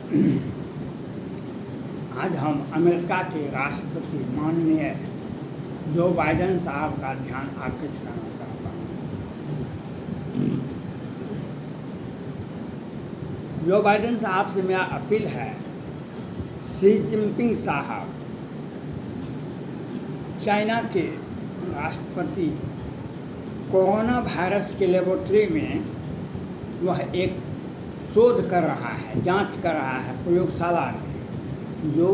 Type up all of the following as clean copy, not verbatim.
आज हम अमेरिका के राष्ट्रपति माननीय जो बाइडेन साहब का ध्यान आकृष्ट करना चाहता हूँ। जो बाइडेन साहब से मेरा अपील है, शी जिनपिंग साहब चाइना के राष्ट्रपति कोरोना वायरस के लेबोरेटरी में वह एक शोध कर रहा है, जांच कर रहा है प्रयोगशाला में, जो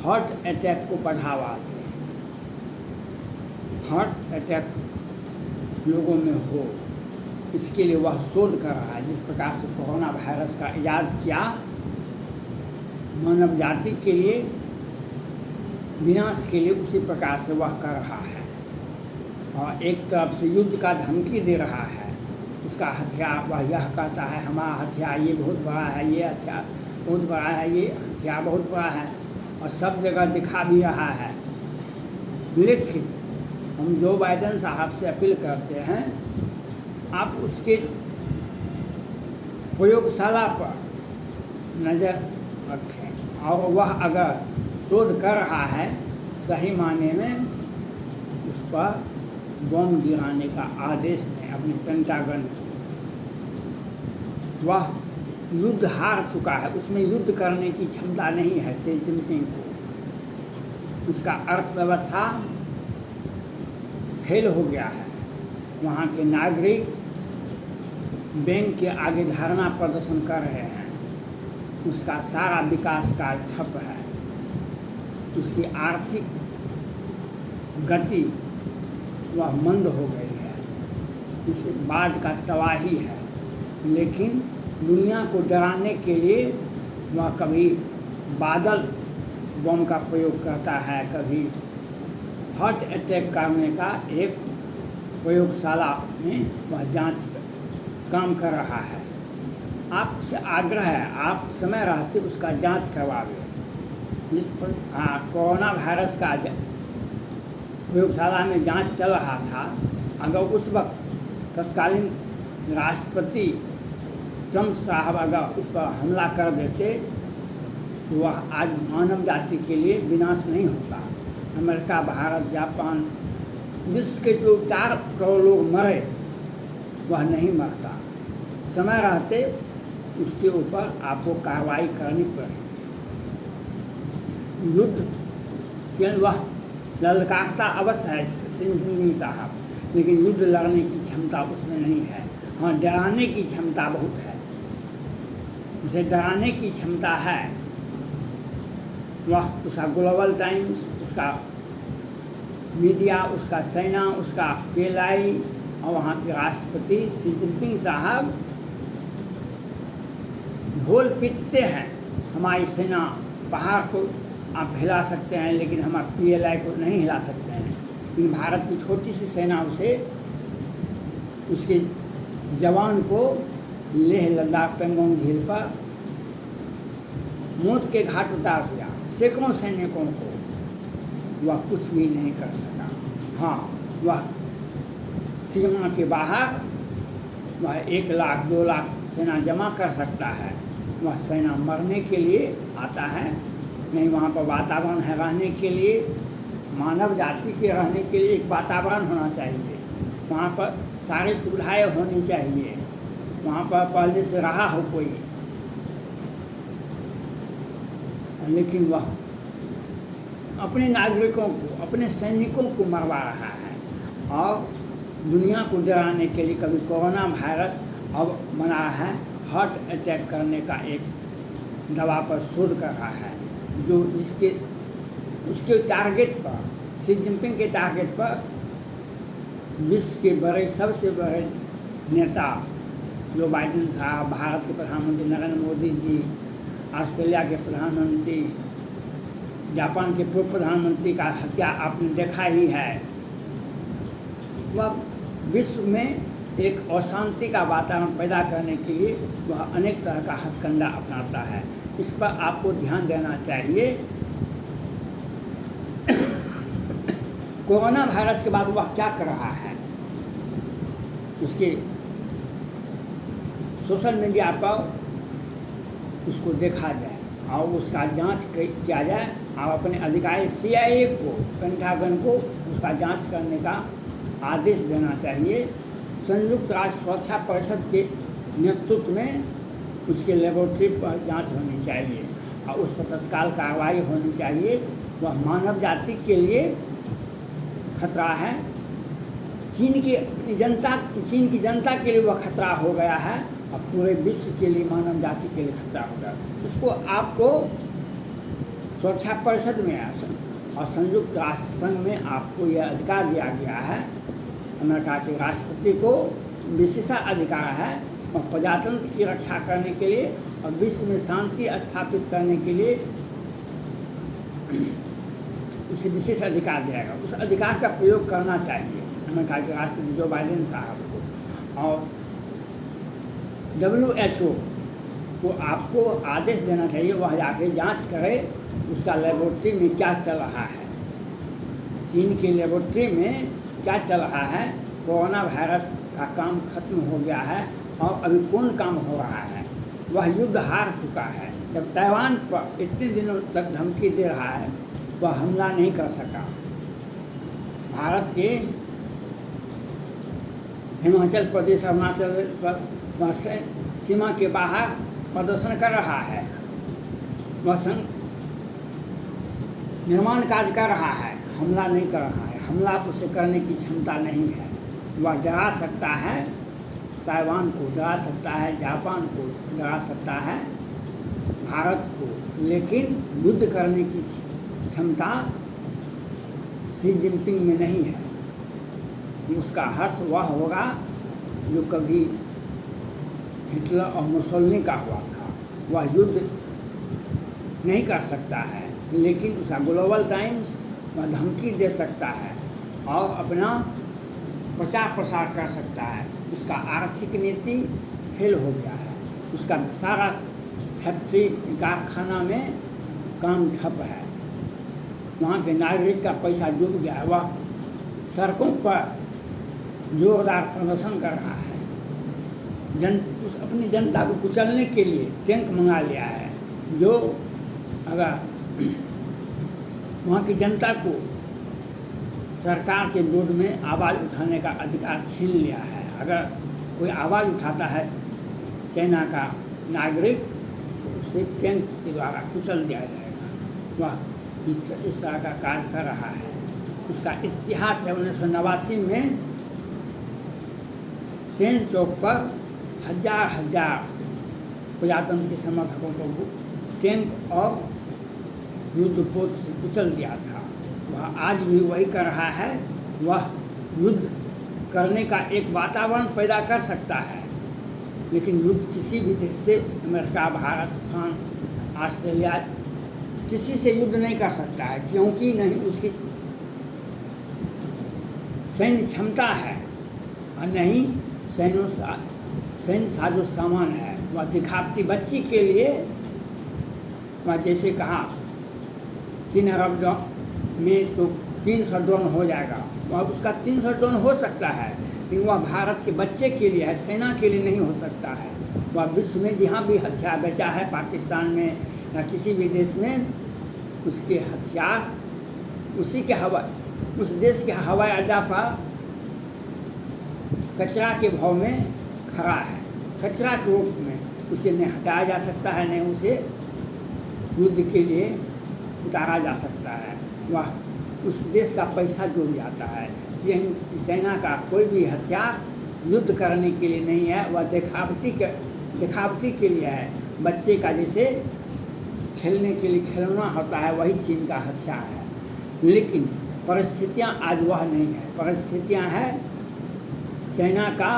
हार्ट अटैक को बढ़ावा दे, हार्ट अटैक लोगों में हो, इसके लिए वह शोध कर रहा है। जिस प्रकार से कोरोना वायरस का इजाद किया मानव जाति के लिए, विनाश के लिए, उसी प्रकार से वह कर रहा है। और एक तरफ से युद्ध का धमकी दे रहा है, उसका हथियार वह यह कहता है हमारा हथियार ये बहुत बड़ा है, ये हथियार बहुत बड़ा है, ये हथियार बहुत बड़ा है, और सब जगह दिखा भी रहा है। लेकिन हम जो बाइडेन साहब से अपील करते हैं, आप उसके प्रयोगशाला पर नज़र रखें, और वह अगर शोध कर रहा है सही मायने में, उस पर बम गिराने का आदेश दें अपने पेंटागन को। वह युद्ध हार चुका है, उसमें युद्ध करने की क्षमता नहीं है शी जिनपिंग को। उसका अर्थव्यवस्था फेल हो गया है। वहाँ के नागरिक बैंक के आगे धरना प्रदर्शन कर रहे हैं। उसका सारा विकास कार्य ठप है। उसकी आर्थिक गति वह मंद हो गई है। उसे बाढ़ का तबाही है। लेकिन दुनिया को डराने के लिए वह कभी बादल बम का प्रयोग करता है, कभी हार्ट अटैक करने का एक प्रयोगशाला में वह जांच काम कर रहा है। आपसे आग्रह है, आप समय रहते उसका जांच करवावे। जिस पर कोरोना वायरस का प्रयोगशाला में जांच चल रहा था, अगर उस वक्त तत्कालीन राष्ट्रपति ट्रंप साहब अगर उस पर हमला कर देते तो वह आज मानव जाति के लिए विनाश नहीं होता। अमेरिका, भारत, जापान, विश्व के जो 4 करोड़ लोग मरे वह नहीं मरता। समय रहते उसके ऊपर आपको कार्रवाई करनी पड़े। युद्ध के वह ललकारता अवश्य है शी जिनपिंग साहब, लेकिन युद्ध लड़ने की क्षमता उसमें नहीं है। हाँ, डराने की क्षमता बहुत है। उसे डराने की क्षमता है। वह उसका ग्लोबल टाइम्स, उसका मीडिया, उसका सेना, उसका PLI और वहाँ के राष्ट्रपति शी जिनपिंग साहब ढोल पीटते हैं। हमारी सेना पहाड़ को आप हिला सकते हैं, लेकिन हमारे PLI को नहीं हिला सकते हैं। लेकिन भारत की छोटी सी सेना उसे, उसके जवान को लेह लद्दाख पेंगोंग झील पर मौत के घाट उतार दिया। सैकड़ों सैनिकों को वह कुछ भी नहीं कर सका। हाँ, वह सीमा के बाहर वह 1 लाख 2 लाख सेना जमा कर सकता है। वह सेना मरने के लिए आता है नहीं, वहाँ पर वातावरण है रहने के लिए, मानव जाति के रहने के लिए एक वातावरण होना चाहिए। वहाँ पर सारी सुविधाएं होनी चाहिए। वहाँ पर पहले से रहा हो कोई, लेकिन वह अपने नागरिकों को, अपने सैनिकों को मरवा रहा है। और दुनिया को डराने के लिए कभी कोरोना वायरस अब बना है हार्ट अटैक करने का एक दवा पर शोध कर रहा है, जो जिसके उसके टारगेट पर, शी जिनपिंग के टारगेट पर विश्व के बड़े, सबसे बड़े नेता जो बाइडेन साहब, भारत के प्रधानमंत्री नरेंद्र मोदी जी, ऑस्ट्रेलिया के प्रधानमंत्री, जापान के पूर्व प्रधानमंत्री का हत्या आपने देखा ही है। वह विश्व में एक अशांति का वातावरण पैदा करने के लिए वह अनेक तरह का हथकंडा अपनाता है। इस पर आपको ध्यान देना चाहिए। कोरोना वायरस के बाद वह क्या कर रहा है, उसके सोशल मीडिया पर उसको देखा जाए। और उसका जांच किया जाए और अपने अधिकारी CIA को, पेंटागन को उसका जांच करने का आदेश देना चाहिए। संयुक्त राष्ट्र सुरक्षा परिषद के नेतृत्व में उसके लेबोरेटरी पर जांच होनी चाहिए और उस पर तत्काल कार्रवाई होनी चाहिए। वह मानव जाति के लिए खतरा है। चीन की जनता के लिए वह खतरा हो गया है और पूरे विश्व के लिए, मानव जाति के लिए खतरा हो गया। उसको आपको सुरक्षा परिषद में और संयुक्त राष्ट्र संघ में आपको यह अधिकार दिया गया है। अमेरिका के राष्ट्रपति को विशेषाधिकार है और प्रजातंत्र की रक्षा करने के लिए और विश्व में शांति स्थापित करने के लिए उसे विशेष अधिकार दिया गया। उस अधिकार का प्रयोग करना चाहिए अमेरिका के राष्ट्रपति जो बाइडेन साहब को। और WHO को आपको आदेश देना चाहिए वह जाके जांच करे उसका लेबोरेटरी में क्या चल रहा है, चीन की लेबोरेटरी में क्या चल रहा है। कोरोना वायरस का काम खत्म हो गया है और अभी कौन काम हो रहा है। वह युद्ध हार चुका है। जब ताइवान पर इतने दिनों तक धमकी दे रहा है वह हमला नहीं कर सका। भारत के हिमाचल प्रदेश, अरुणाचल पर सीमा के बाहर प्रदर्शन कर रहा है। वह निर्माण कार्य कर रहा है, हमला नहीं कर रहा है। हमला उसे करने की क्षमता नहीं है। वह डरा सकता है, ताइवान को डरा सकता है, जापान को डरा सकता है, भारत को, लेकिन युद्ध करने की क्षमता शी जिनपिंग में नहीं है। उसका हर्ष वह होगा जो कभी हिटलर और मुसोलिनी का हुआ था। वह युद्ध नहीं कर सकता है, लेकिन उसका ग्लोबल टाइम्स वह धमकी दे सकता है और अपना प्रचार प्रसार कर सकता है। उसका आर्थिक नीति फेल हो गया है। उसका सारा फैक्ट्री कारखाना में काम ठप है। वहाँ के नागरिक का पैसा डूब गया है। वह सड़कों पर जोरदार प्रदर्शन कर रहा है। अपनी जनता को कुचलने के लिए टैंक मंगा लिया है, जो अगर वहाँ की जनता को सरकार के विरोध में आवाज़ उठाने का अधिकार छीन लिया है। अगर कोई आवाज़ उठाता है चाइना का नागरिक, उसे टैंक के द्वारा कुचल दिया जाएगा। वह इस तरह का कार्य कर रहा है। उसका इतिहास है। 1989 में सेन चौक पर हजार प्रजातंत्र के समर्थकों को टैंक और युद्धपोत से कुचल दिया था। वह आज भी वही कर रहा है। वह युद्ध करने का एक वातावरण पैदा कर सकता है, लेकिन युद्ध किसी भी देश से, अमेरिका, भारत, फ्रांस, ऑस्ट्रेलिया, किसी से युद्ध नहीं कर सकता है, क्योंकि नहीं उसकी सैन्य क्षमता है और नहीं सैन्य साजो सामान है। वह दिखावटी बच्ची के लिए, वह जैसे कहा 3 अरब में तो 300 ड्रोन हो जाएगा, वह उसका 300 ड्रोन हो सकता है, लेकिन वह भारत के बच्चे के लिए है, सेना के लिए नहीं हो सकता है। वह विश्व में जहाँ भी हथियार बेचा है, पाकिस्तान में या किसी भी देश में, उसके हथियार उस देश के हवाई अड्डा पर कचरा के भाव में खड़ा है। कचरा के रूप में उसे नहीं हटाया जा सकता है, नहीं उसे युद्ध के लिए उतारा जा सकता है। वह उस देश का पैसा डूब जाता है। चाइना का कोई भी हथियार युद्ध करने के लिए नहीं है, वह दिखावटी के लिए है। बच्चे का जैसे खेलने के लिए खिलौना होता है, वही चीन का हथियार है। लेकिन परिस्थितियां आज वह नहीं है। परिस्थितियां हैं चाइना का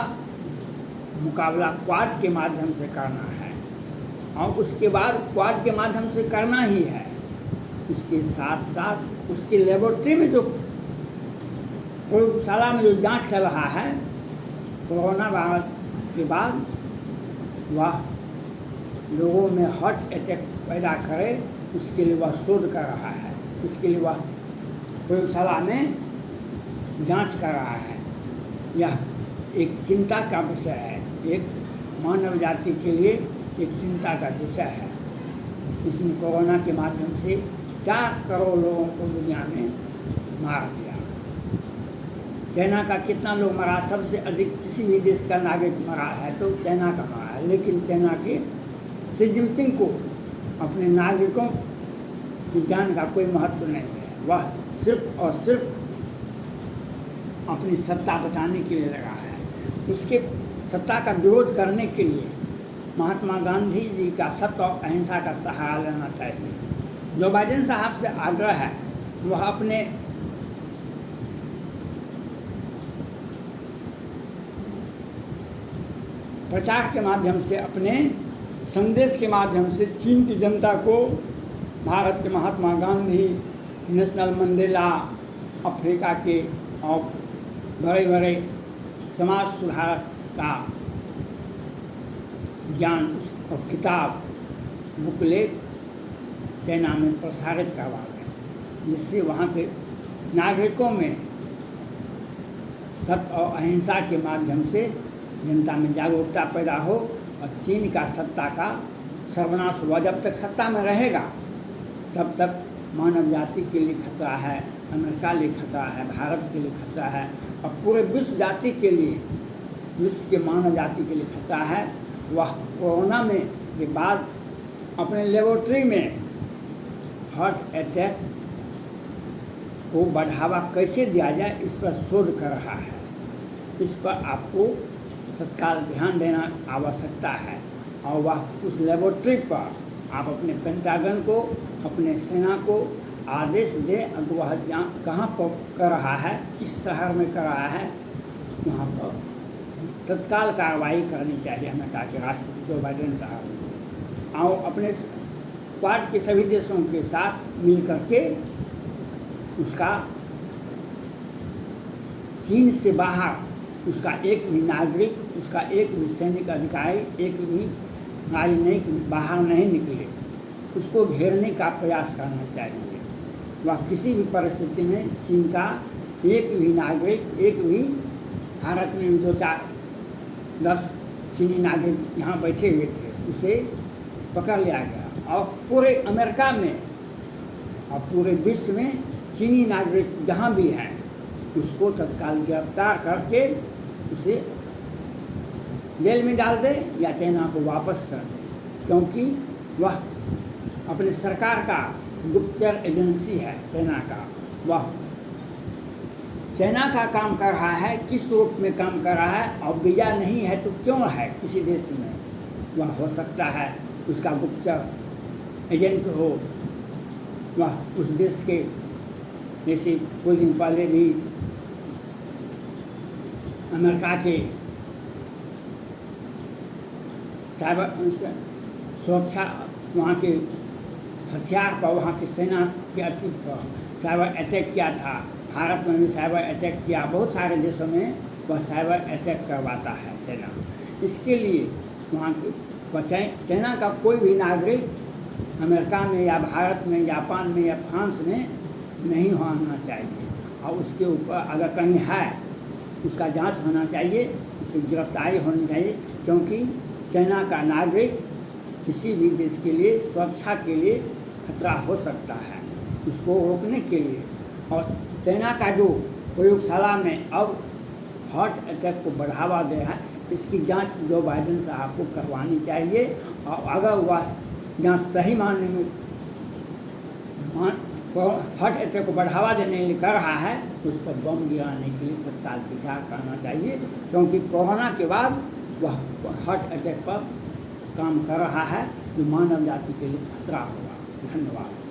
मुकाबला क्वाड के माध्यम से करना है और उसके बाद क्वाड के माध्यम से करना ही है। उसके साथ साथ उसकी लेबोरेटरी में जो प्रयोगशाला में जो जांच चल रहा है कोरोना वायरस के बाद, वह लोगों में हार्ट अटैक पैदा करे, उसके लिए वह शोध कर रहा है। उसके लिए वह प्रयोगशाला में जांच कर रहा है। यह एक चिंता का विषय है, एक मानव जाति के लिए एक चिंता का विषय है। इसने कोरोना के माध्यम से 4 करोड़ लोगों को दुनिया में मार दिया। चाइना का कितना लोग मरा, सबसे अधिक किसी भी देश का नागरिक मरा है तो चाइना का मरा है, लेकिन चाइना के शी जिनपिंग को अपने नागरिकों की जान का कोई महत्व नहीं है। वह सिर्फ और सिर्फ अपनी सत्ता बचाने के लिए लगा है। उसके सत्ता का विरोध करने के लिए महात्मा गांधी जी का सत्य और अहिंसा का सहारा लेना चाहिए। जो बाइडेन साहब से आग्रह है वह अपने प्रचार के माध्यम से, अपने संदेश के माध्यम से चीन की जनता को भारत के Mahatma Gandhi, national Mandela, Africa के और बड़े बड़े समाज सुधार का ज्ञान और किताब बुकलेट चाइना में प्रसारित करवा दें, जिससे वहाँ के नागरिकों में सत्य और अहिंसा के माध्यम से जनता में जागरूकता पैदा हो और चीन का सत्ता का सर्वनाश हुआ। जब तक सत्ता में रहेगा तब तक मानव जाति के लिए खतरा है, अमेरिका के लिए खतरा है, भारत के लिए खतरा है और पूरे विश्व जाति के लिए, विश्व के मानव जाति के लिए खतरा है। वह कोरोना में के बाद अपने लेबोरेटरी में हार्ट अटैक को बढ़ावा कैसे दिया जाए इस पर शोध कर रहा है। इस पर आपको तत्काल ध्यान देना आवश्यकता है और वह उस लेबोरेटरी पर आप अपने पेंटागन को, अपने सेना को आदेश दें अगर वह कहाँ पर कर रहा है, किस शहर में कर रहा है, वहाँ पर तत्काल कार्रवाई करनी चाहिए अमेरिका के राष्ट्रपति जो बाइडेन साहब। और अपने क्वाड के सभी देशों के साथ मिल करके उसका चीन से बाहर उसका एक भी नागरिक, उसका एक भी सैनिक अधिकारी, एक भी राजनयिक बाहर नहीं निकले, उसको घेरने का प्रयास करना चाहिए। वह किसी भी परिस्थिति में चीन का एक भी नागरिक, एक भी भारत में 2-4-10 चीनी नागरिक यहाँ बैठे हुए थे, उसे पकड़ लिया गया और पूरे अमेरिका में और पूरे विश्व में चीनी नागरिक जहाँ भी हैं उसको तत्काल गिरफ्तार करके उसे जेल में डाल दे या चाइना को वापस कर दे, क्योंकि वह अपने सरकार का गुप्तचर एजेंसी है चाइना का। वह चाइना का काम कर रहा है, किस रूप में काम कर रहा है और वीज़ा नहीं है तो क्यों है किसी देश में, वह हो सकता है उसका गुप्तचर एजेंट हो। वह उस देश के, जैसे कुछ दिन पहले भी अमेरिका के साइबर सुरक्षा, वहाँ के हथियार पर, वहाँ की सेना के अथी पर साइबर अटैक किया था। भारत में भी साइबर अटैक किया, बहुत सारे देशों में वह साइबर अटैक करवाता है चाइना। इसके लिए वहाँ के चाइना का कोई भी नागरिक अमेरिका में या भारत में, जापान में या फ्रांस में नहीं होना चाहिए और उसके ऊपर अगर कहीं है उसका जांच होना चाहिए, उसे गिरफ्तारी होनी चाहिए, क्योंकि चाइना का नागरिक किसी भी देश के लिए सुरक्षा के लिए खतरा हो सकता है। उसको रोकने के लिए और चाइना का जो प्रयोगशाला में अब हार्ट अटैक को बढ़ावा दे है, इसकी जांच जो बाइडेन साहब को करवानी चाहिए और अगर वह जांच सही मायने में हार्ट अटैक को बढ़ावा देने के लिए कर रहा है तो उस पर बम गिराने के लिए तत्काल विचार करना चाहिए, क्योंकि कोरोना के बाद वह हार्ट अटैक पर काम कर रहा है जो मानव जाति के लिए खतरा होगा। धन्यवाद।